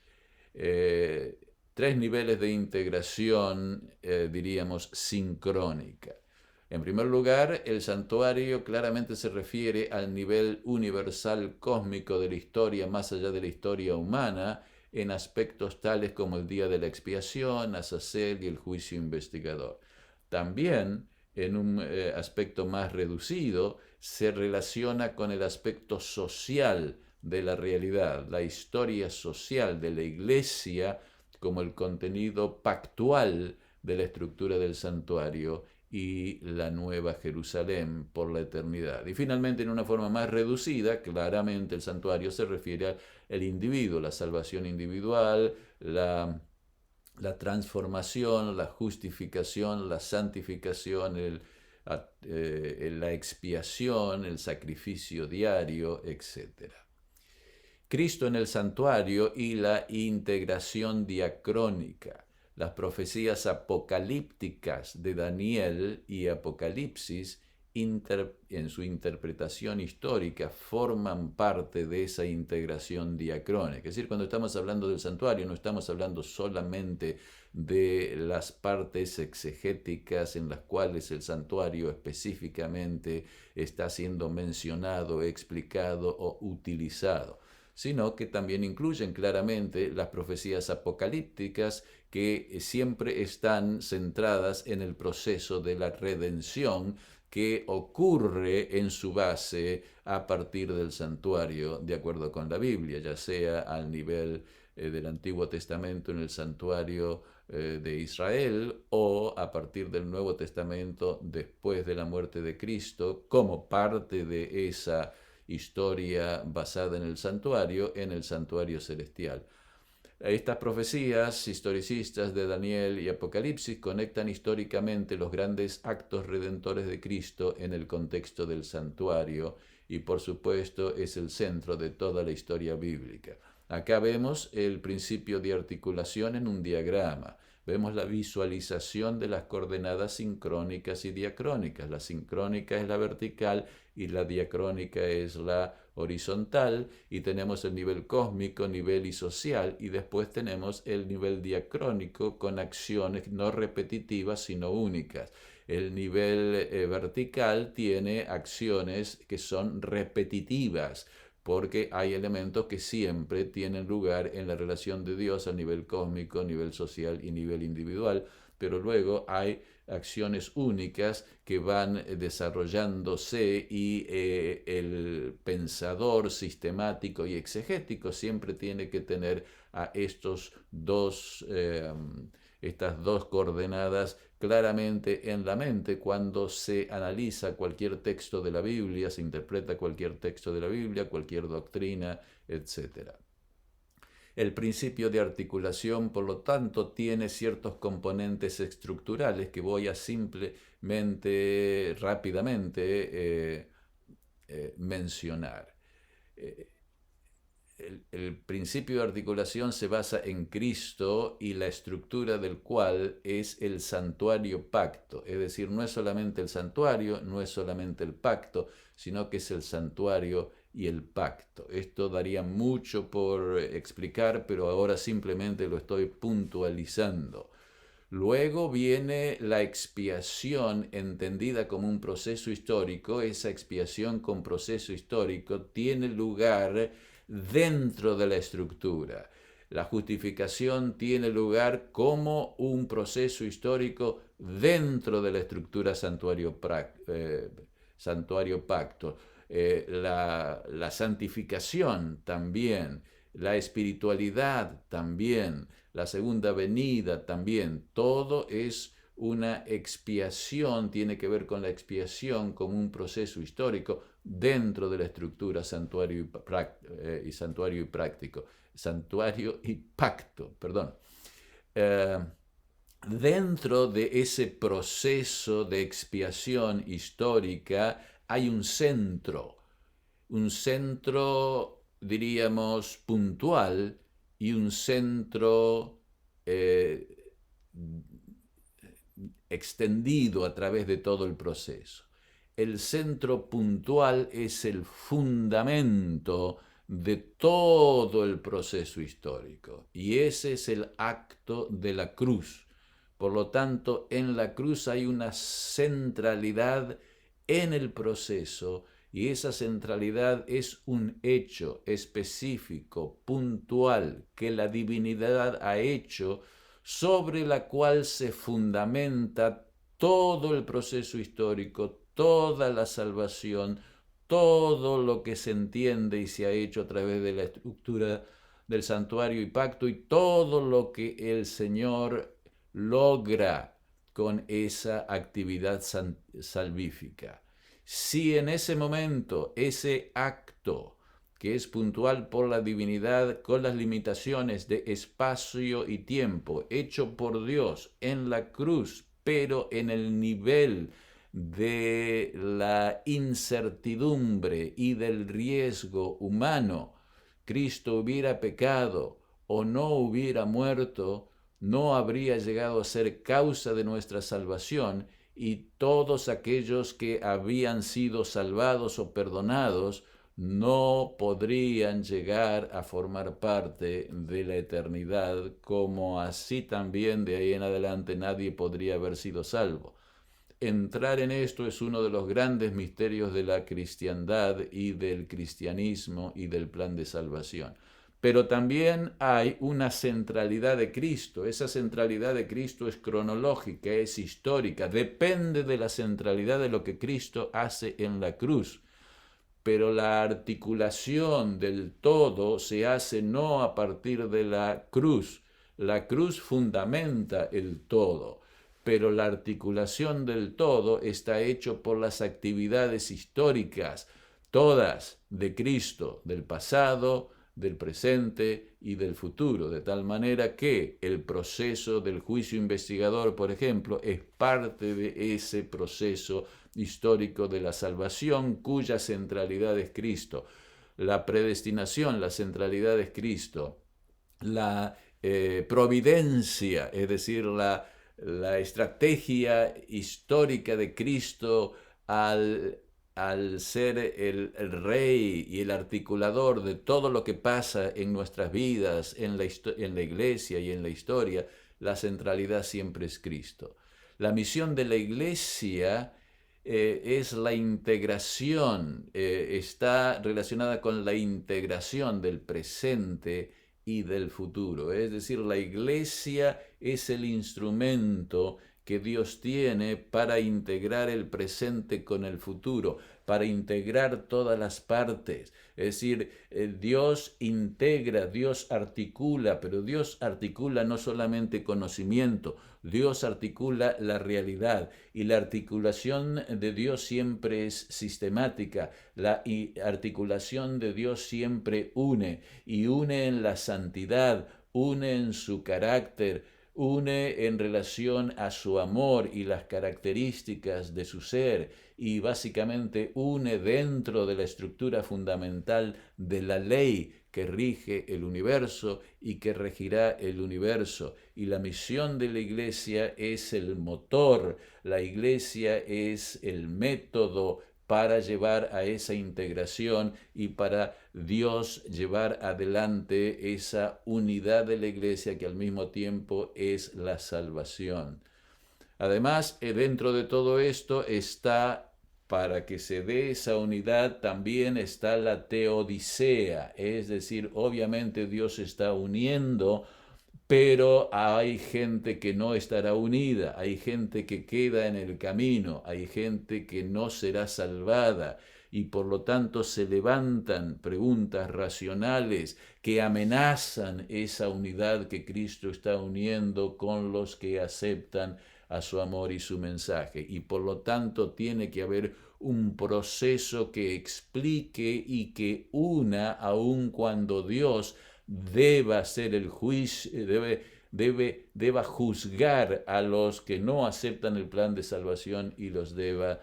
Tres niveles de integración, diríamos, sincrónica. En primer lugar, el santuario claramente se refiere al nivel universal cósmico de la historia, más allá de la historia humana, en aspectos tales como el día de la expiación, Azazel y el juicio investigador. También, en un aspecto más reducido, se relaciona con el aspecto social de la realidad, la historia social de la Iglesia como el contenido pactual de la estructura del santuario y la Nueva Jerusalén por la eternidad. Y finalmente, en una forma más reducida, claramente el santuario se refiere al individuo, la salvación individual, la transformación, la justificación, la santificación, la expiación, el sacrificio diario, etc. Cristo en el santuario y la integración diacrónica. Las profecías apocalípticas de Daniel y Apocalipsis en su interpretación histórica forman parte de esa integración diacrónica. Es decir, cuando estamos hablando del santuario no estamos hablando solamente de las partes exegéticas en las cuales el santuario específicamente está siendo mencionado, explicado o utilizado, sino que también incluyen claramente las profecías apocalípticas que siempre están centradas en el proceso de la redención que ocurre en su base a partir del santuario, de acuerdo con la Biblia, ya sea al nivel del Antiguo Testamento en el santuario de Israel o a partir del Nuevo Testamento después de la muerte de Cristo, como parte de esa historia basada en el santuario celestial. Estas profecías historicistas de Daniel y Apocalipsis conectan históricamente los grandes actos redentores de Cristo en el contexto del santuario y por supuesto es el centro de toda la historia bíblica. Acá vemos el principio de articulación en un diagrama. Vemos la visualización de las coordenadas sincrónicas y diacrónicas. La sincrónica es la vertical y la diacrónica es la horizontal, y tenemos el nivel cósmico, nivel y social, y después tenemos el nivel diacrónico con acciones no repetitivas sino únicas. El nivel vertical tiene acciones que son repetitivas, porque hay elementos que siempre tienen lugar en la relación de Dios a nivel cósmico, nivel social y nivel individual, pero luego hay acciones únicas que van desarrollándose y el pensador sistemático y exegético siempre tiene que tener a estas dos coordenadas claramente en la mente cuando se analiza cualquier texto de la Biblia, se interpreta cualquier texto de la Biblia, cualquier doctrina, etc. El principio de articulación, por lo tanto, tiene ciertos componentes estructurales que voy a simplemente, rápidamente mencionar. El principio de articulación se basa en Cristo y la estructura del cual es el santuario pacto. Es decir, no es solamente el santuario, no es solamente el pacto, sino que es el santuario y el pacto. Esto daría mucho por explicar, pero ahora simplemente lo estoy puntualizando. Luego viene la expiación entendida como un proceso histórico. Esa expiación con proceso histórico tiene lugar dentro de la estructura. La justificación tiene lugar como un proceso histórico dentro de la estructura santuario-pacto. La santificación también, la espiritualidad también, la segunda venida también, todo es una expiación, tiene que ver con la expiación como un proceso histórico dentro de la estructura santuario y práctico, santuario y pacto, perdón. Dentro de ese proceso de expiación histórica hay un centro, diríamos, puntual y un centro extendido a través de todo el proceso. El centro puntual es el fundamento de todo el proceso histórico y ese es el acto de la cruz. Por lo tanto, en la cruz hay una centralidad en el proceso Y esa centralidad es un hecho específico, puntual, que la divinidad ha hecho, sobre la cual se fundamenta todo el proceso histórico, toda la salvación, todo lo que se entiende y se ha hecho a través de la estructura del santuario y pacto, y todo lo que el Señor logra con esa actividad salvífica. Si en ese momento, ese acto, que es puntual por la divinidad, con las limitaciones de espacio y tiempo, hecho por Dios en la cruz, pero en el nivel de la incertidumbre y del riesgo humano, Cristo hubiera pecado o no hubiera muerto, no habría llegado a ser causa de nuestra salvación, y todos aquellos que habían sido salvados o perdonados no podrían llegar a formar parte de la eternidad, como así también de ahí en adelante nadie podría haber sido salvo. Entrar en esto es uno de los grandes misterios de la cristiandad y del cristianismo y del plan de salvación. Pero también hay una centralidad de Cristo. Esa centralidad de Cristo es cronológica, es histórica, depende de la centralidad de lo que Cristo hace en la cruz. Pero la articulación del todo se hace no a partir de la cruz. La cruz fundamenta el todo, pero la articulación del todo está hecho por las actividades históricas, todas de Cristo, del pasado, del presente y del futuro, de tal manera que el proceso del juicio investigador, por ejemplo, es parte de ese proceso histórico de la salvación, cuya centralidad es Cristo. La predestinación, la centralidad es Cristo. La providencia, es decir, la estrategia histórica de Cristo al ser el rey y el articulador de todo lo que pasa en nuestras vidas, en la iglesia y en la historia, la centralidad siempre es Cristo. La misión de la iglesia es la integración, está relacionada con la integración del presente y del futuro. Es decir, la iglesia es el instrumento que Dios tiene para integrar el presente con el futuro, para integrar todas las partes. Es decir, Dios integra, Dios articula, pero Dios articula no solamente conocimiento, Dios articula la realidad, y la articulación de Dios siempre es sistemática. La articulación de Dios siempre une, y une en la santidad, une en su carácter, une en relación a su amor y las características de su ser, y básicamente une dentro de la estructura fundamental de la ley que rige el universo y que regirá el universo. Y la misión de la iglesia es el motor, la iglesia es el método para llevar a esa integración y para Dios llevar adelante esa unidad de la iglesia, que al mismo tiempo es la salvación. Además, dentro de todo esto está, para que se dé esa unidad, también está la teodicea, es decir, obviamente Dios está uniendo, pero hay gente que no estará unida, hay gente que queda en el camino, hay gente que no será salvada, y por lo tanto se levantan preguntas racionales que amenazan esa unidad que Cristo está uniendo con los que aceptan a su amor y su mensaje. Y por lo tanto tiene que haber un proceso que explique y que una, aun cuando Dios deba hacer el juicio, deba juzgar a los que no aceptan el plan de salvación y los deba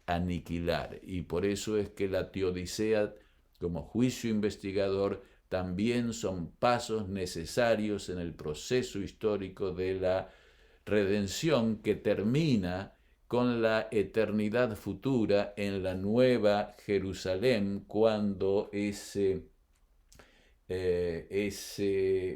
aniquilar. Y por eso es que la teodicea, como juicio investigador, también son pasos necesarios en el proceso histórico de la redención, que termina con la eternidad futura en la nueva Jerusalén, cuando ese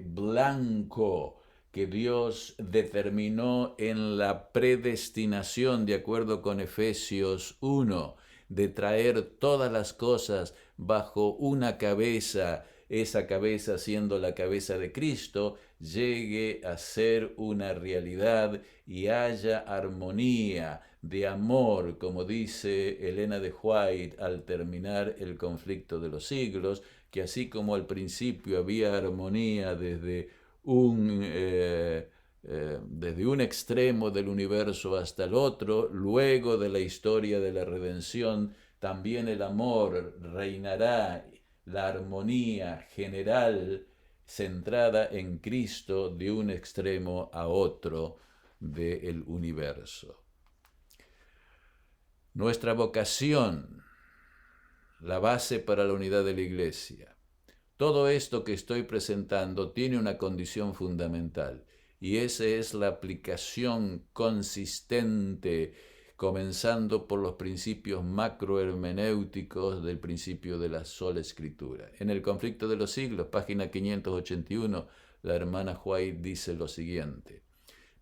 blanco que Dios determinó en la predestinación, de acuerdo con Efesios 1, de traer todas las cosas bajo una cabeza, esa cabeza siendo la cabeza de Cristo, llegue a ser una realidad y haya armonía de amor, como dice Elena de White al terminar el conflicto de los siglos, que así como al principio había armonía desde un extremo del universo hasta el otro, luego de la historia de la redención, también el amor reinará, la armonía general centrada en Cristo de un extremo a otro del universo. Nuestra vocación, la base para la unidad de la Iglesia. Todo esto que estoy presentando tiene una condición fundamental, y esa es la aplicación consistente, comenzando por los principios macrohermenéuticos del principio de la sola escritura. En el conflicto de los siglos, página 581, la hermana White dice lo siguiente: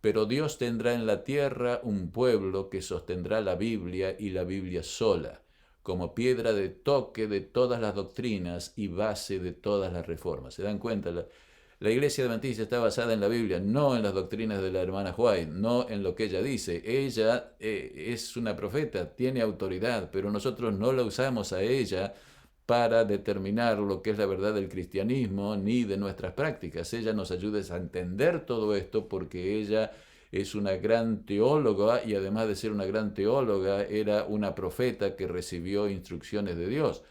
pero Dios tendrá en la tierra un pueblo que sostendrá la Biblia y la Biblia sola, como piedra de toque de todas las doctrinas y base de todas las reformas. ¿Se dan cuenta? La Iglesia Adventista está basada en la Biblia, no en las doctrinas de la hermana White, no en lo que ella dice. Ella es una profeta, tiene autoridad, pero nosotros no la usamos a ella para determinar lo que es la verdad del cristianismo ni de nuestras prácticas. Ella nos ayuda a entender todo esto porque ella es una gran teóloga y además de ser una gran teóloga era una profeta que recibió instrucciones de Dios.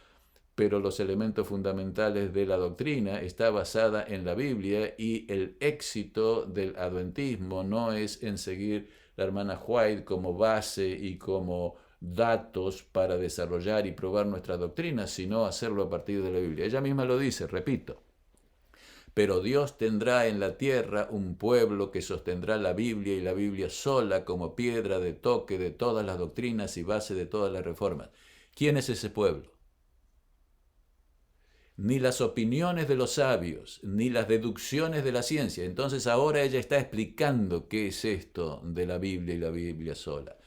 Pero los elementos fundamentales de la doctrina está basada en la Biblia y el éxito del adventismo no es en seguir la hermana White como base y como datos para desarrollar y probar nuestra doctrina, sino hacerlo a partir de la Biblia. Ella misma lo dice, repito: pero Dios tendrá en la tierra un pueblo que sostendrá la Biblia y la Biblia sola como piedra de toque de todas las doctrinas y base de todas las reformas. ¿Quién es ese pueblo? Ni las opiniones de los sabios, ni las deducciones de la ciencia. Entonces ahora ella está explicando qué es esto de la Biblia y la Biblia sola.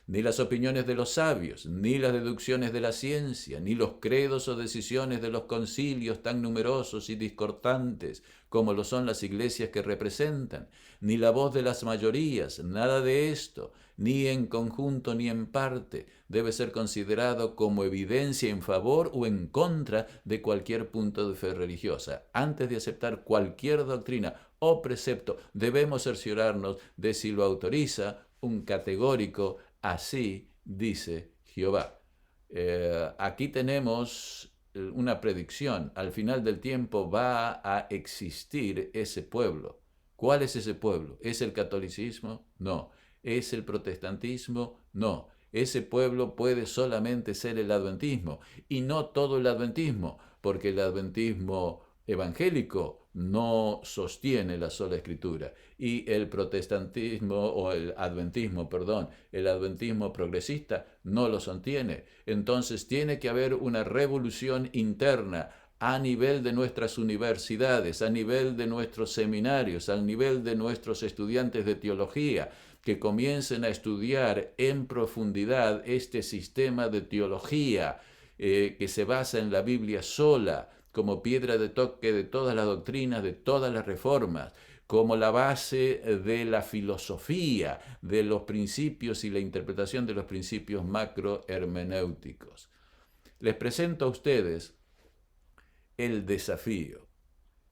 Ni las opiniones de los sabios, ni las deducciones de la ciencia, ni los credos o decisiones de los concilios tan numerosos y discordantes como lo son las iglesias que representan, ni la voz de las mayorías, nada de esto, ni en conjunto ni en parte, debe ser considerado como evidencia en favor o en contra de cualquier punto de fe religiosa. Antes de aceptar cualquier doctrina o precepto, debemos cerciorarnos de si lo autoriza un categórico "así dice Jehová". Aquí tenemos una predicción. Al final del tiempo va a existir ese pueblo. ¿Cuál es ese pueblo? ¿Es el catolicismo? No. ¿Es el protestantismo? No. Ese pueblo puede solamente ser el adventismo, y no todo el adventismo, porque el adventismo evangélico no sostiene la sola escritura, y el protestantismo o el adventismo progresista no lo sostiene. Entonces tiene que haber una revolución interna a nivel de nuestras universidades, a nivel de nuestros seminarios, al nivel de nuestros estudiantes de teología, que comiencen a estudiar en profundidad este sistema de teología que se basa en la Biblia sola, como piedra de toque de todas las doctrinas, de todas las reformas, como la base de la filosofía, de los principios y la interpretación de los principios macrohermenéuticos. Les presento a ustedes el desafío,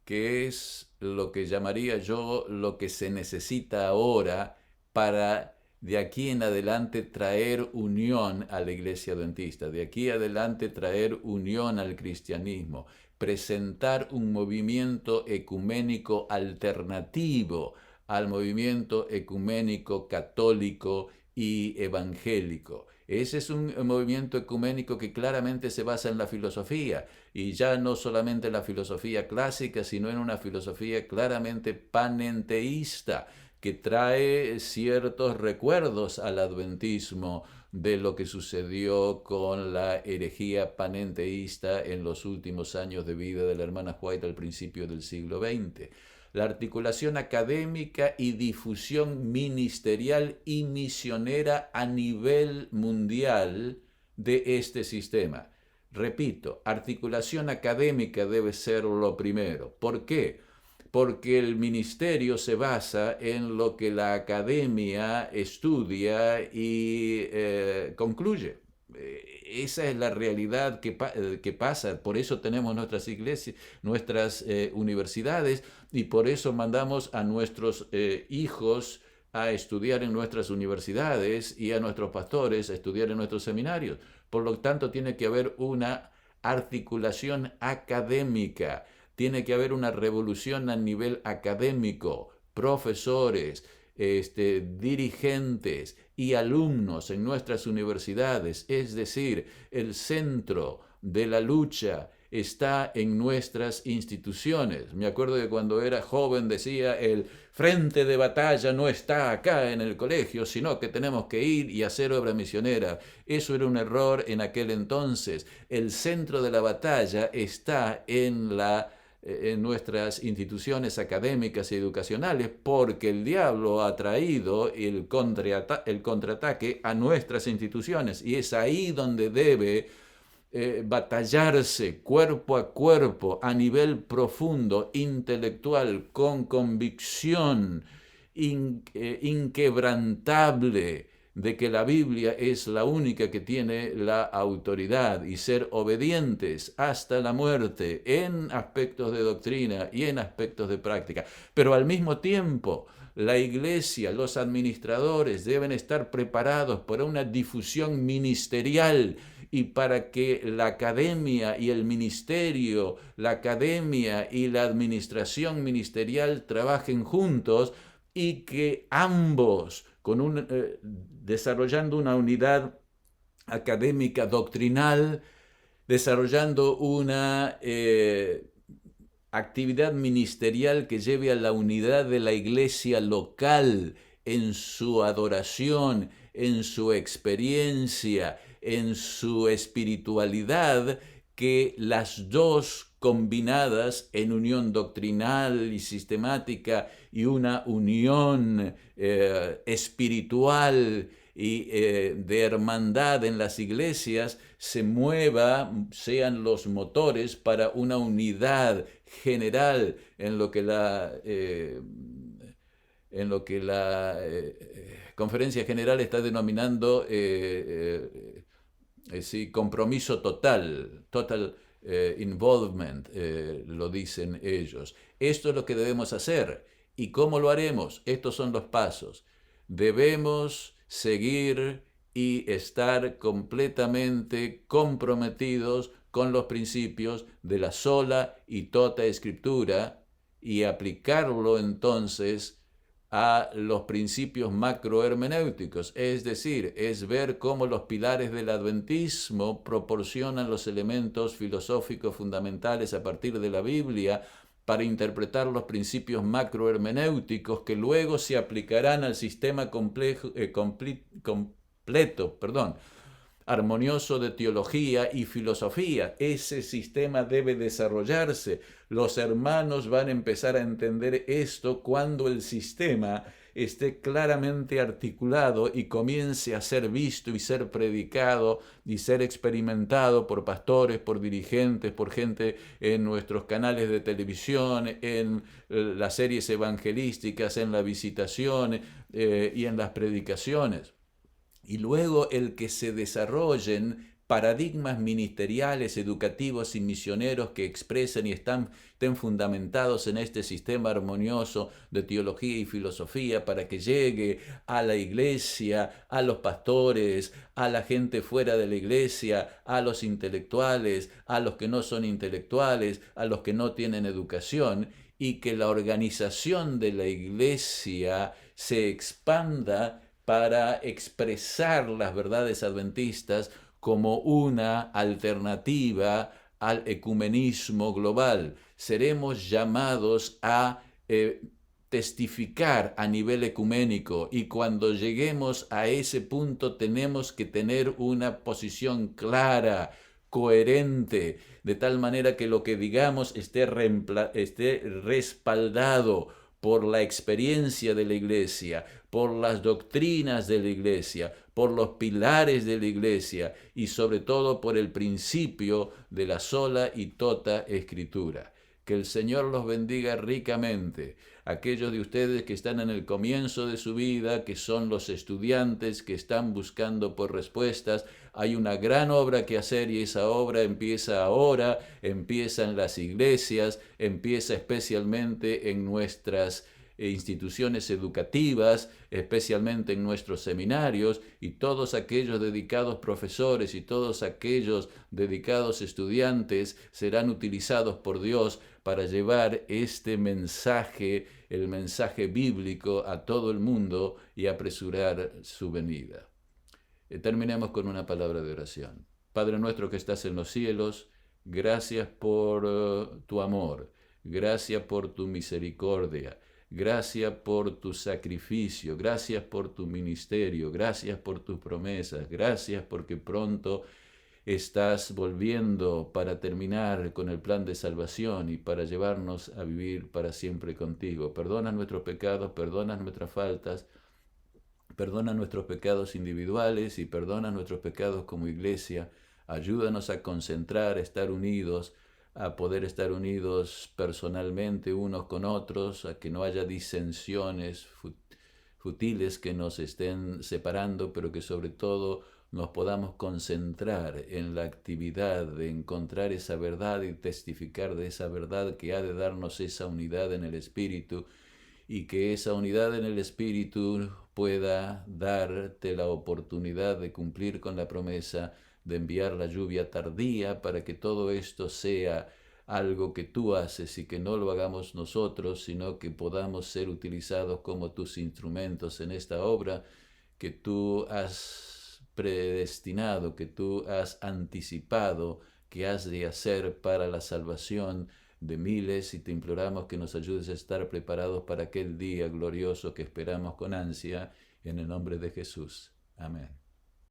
que es lo que llamaría yo lo que se necesita ahora para de aquí en adelante traer unión a la Iglesia Adventista, de aquí adelante traer unión al cristianismo, presentar un movimiento ecuménico alternativo al movimiento ecuménico católico y evangélico. Ese es un movimiento ecuménico que claramente se basa en la filosofía, y ya no solamente en la filosofía clásica, sino en una filosofía claramente panenteísta, que trae ciertos recuerdos al adventismo de lo que sucedió con la herejía panenteísta en los últimos años de vida de la hermana White al principio del siglo XX. La articulación académica y difusión ministerial y misionera a nivel mundial de este sistema. Repito, articulación académica debe ser lo primero. ¿Por qué? Porque el ministerio se basa en lo que la academia estudia y concluye. Esa es la realidad que pasa. Por eso tenemos nuestras iglesias, nuestras universidades, y por eso mandamos a nuestros hijos a estudiar en nuestras universidades y a nuestros pastores a estudiar en nuestros seminarios. Por lo tanto, tiene que haber una articulación académica, tiene que haber una revolución a nivel académico, profesores, dirigentes y alumnos en nuestras universidades. Es decir, el centro de la lucha está en nuestras instituciones. Me acuerdo que cuando era joven decía, el frente de batalla no está acá en el colegio, sino que tenemos que ir y hacer obra misionera. Eso era un error en aquel entonces. El centro de la batalla está en nuestras instituciones académicas y educacionales, porque el diablo ha traído el contraataque a nuestras instituciones, y es ahí donde debe batallarse cuerpo a cuerpo, a nivel profundo, intelectual, con convicción inquebrantable de que la Biblia es la única que tiene la autoridad, y ser obedientes hasta la muerte en aspectos de doctrina y en aspectos de práctica. Pero al mismo tiempo, la iglesia, los administradores deben estar preparados para una difusión ministerial, y para que la academia y el ministerio, la academia y la administración ministerial trabajen juntos, y que ambos, desarrollando una unidad académica doctrinal, desarrollando una actividad ministerial que lleve a la unidad de la iglesia local en su adoración, en su experiencia, en su espiritualidad, que las dos combinadas en unión doctrinal y sistemática y una unión espiritual y de hermandad en las iglesias se mueva, sean los motores para una unidad general en lo que la Conferencia General está denominando sí, compromiso total, total involvement, lo dicen ellos. Esto es lo que debemos hacer. ¿Y cómo lo haremos? Estos son los pasos. Debemos seguir y estar completamente comprometidos con los principios de la sola y tota Escritura, y aplicarlo entonces a los principios macrohermenéuticos, es decir, es ver cómo los pilares del adventismo proporcionan los elementos filosóficos fundamentales a partir de la Biblia para interpretar los principios macrohermenéuticos, que luego se aplicarán al sistema completo, armonioso de teología y filosofía. Ese sistema debe desarrollarse. Los hermanos van a empezar a entender esto cuando el sistema esté claramente articulado y comience a ser visto y ser predicado y ser experimentado por pastores, por dirigentes, por gente en nuestros canales de televisión, en las series evangelísticas, en la visitación y en las predicaciones. Y luego el que se desarrollen paradigmas ministeriales, educativos y misioneros que expresen y estén fundamentados en este sistema armonioso de teología y filosofía, para que llegue a la iglesia, a los pastores, a la gente fuera de la iglesia, a los intelectuales, a los que no son intelectuales, a los que no tienen educación, y que la organización de la iglesia se expanda para expresar las verdades adventistas como una alternativa al ecumenismo global. Seremos llamados a testificar a nivel ecuménico, y cuando lleguemos a ese punto tenemos que tener una posición clara, coherente, de tal manera que lo que digamos esté respaldado por la experiencia de la iglesia, por las doctrinas de la iglesia, por los pilares de la iglesia y sobre todo por el principio de la sola y tota escritura. Que el Señor los bendiga ricamente. Aquellos de ustedes que están en el comienzo de su vida, que son los estudiantes, que están buscando por respuestas, hay una gran obra que hacer y esa obra empieza ahora, empieza en las iglesias, empieza especialmente en nuestras instituciones educativas, especialmente en nuestros seminarios, y todos aquellos dedicados profesores y todos aquellos dedicados estudiantes serán utilizados por Dios para llevar este mensaje, el mensaje bíblico, a todo el mundo y apresurar su venida. Terminemos con una palabra de oración. Padre nuestro que estás en los cielos, gracias por tu amor, gracias por tu misericordia, gracias por tu sacrificio, gracias por tu ministerio, gracias por tus promesas, gracias porque pronto estás volviendo para terminar con el plan de salvación y para llevarnos a vivir para siempre contigo. Perdona nuestros pecados, perdona nuestras faltas, perdona nuestros pecados individuales y perdona nuestros pecados como iglesia. Ayúdanos a concentrar, a estar unidos, a poder estar unidos personalmente unos con otros, a que no haya disensiones futiles que nos estén separando, pero que sobre todo nos podamos concentrar en la actividad de encontrar esa verdad y testificar de esa verdad que ha de darnos esa unidad en el Espíritu, y que esa unidad en el Espíritu pueda darte la oportunidad de cumplir con la promesa de enviar la lluvia tardía para que todo esto sea algo que tú haces y que no lo hagamos nosotros, sino que podamos ser utilizados como tus instrumentos en esta obra que tú has predestinado, que tú has anticipado, que has de hacer para la salvación de miles, y te imploramos que nos ayudes a estar preparados para aquel día glorioso que esperamos con ansia, en el nombre de Jesús. Amén.